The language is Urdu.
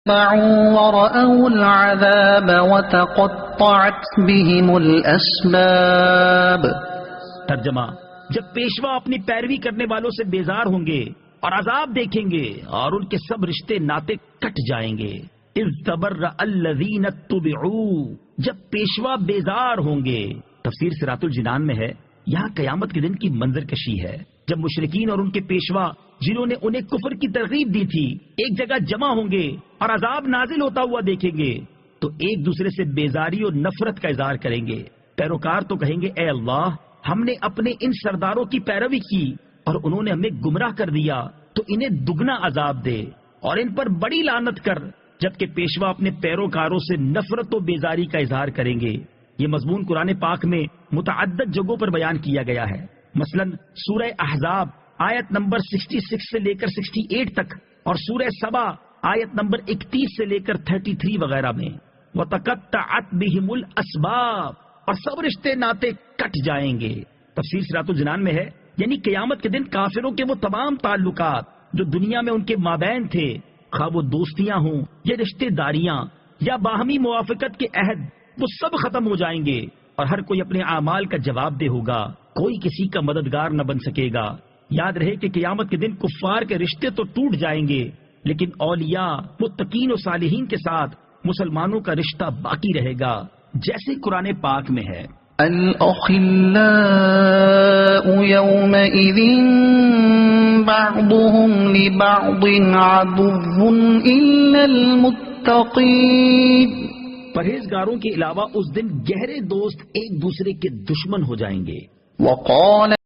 ورأوا العذاب وتقطعت بهم الأسباب۔ ترجمہ: جب پیشوا اپنی پیروی کرنے والوں سے بیزار ہوں گے اور عذاب دیکھیں گے اور ان کے سب رشتے ناطے کٹ جائیں گے۔ اذ تبرأ الذین اتبعوا، جب پیشوا بیزار ہوں گے۔ تفسیر صراط الجنان میں ہے، یہاں قیامت کے دن کی منظر کشی ہے، جب مشرکین اور ان کے پیشوا جنہوں نے انہیں کفر کی ترغیب دی تھی ایک جگہ جمع ہوں گے اور عذاب نازل ہوتا ہوا دیکھیں گے تو ایک دوسرے سے بیزاری اور نفرت کا اظہار کریں گے۔ پیروکار تو کہیں گے، اے اللہ، ہم نے اپنے ان سرداروں کی پیروی کی اور انہوں نے ہمیں گمراہ کر دیا، تو انہیں دگنا عذاب دے اور ان پر بڑی لعنت کر۔ جبکہ پیشوا اپنے پیروکاروں سے نفرت و بیزاری کا اظہار کریں گے۔ یہ مضمون قرآن پاک میں متعدد جگہوں پر بیان کیا گیا ہے، مثلا سورہ احزاب آیت نمبر 66 سے لے کر 68 تک اور سورہ سبا آیت نمبر 31 سے لے کر 33 وغیرہ میں۔ وَتَقَطَّعَتْ بِهِمُ الْأَسْبَابُ، اور سب رشتے ناطے کٹ جائیں گے۔ تفسیر صراط الجنان میں ہے، یعنی قیامت کے دن کافروں کے وہ تمام تعلقات جو دنیا میں ان کے مابین تھے، خواہ وہ دوستیاں ہوں یا رشتے داریاں یا باہمی موافقت کے عہد، وہ سب ختم ہو جائیں گے اور ہر کوئی اپنے اعمال کا جواب دہ ہوگا، کوئی کسی کا مددگار نہ بن سکے گا۔ یاد رہے کہ قیامت کے دن کفار کے رشتے تو ٹوٹ جائیں گے، لیکن اولیاء، متقین و صالحین کے ساتھ مسلمانوں کا رشتہ باقی رہے گا، جیسے قرآن پاک میں ہے، الأخلاء يومئذ بعضهم لبعض عدو إلا المتقين۔ پرہیزگاروں کے علاوہ اس دن گہرے دوست ایک دوسرے کے دشمن ہو جائیں گے۔ وقال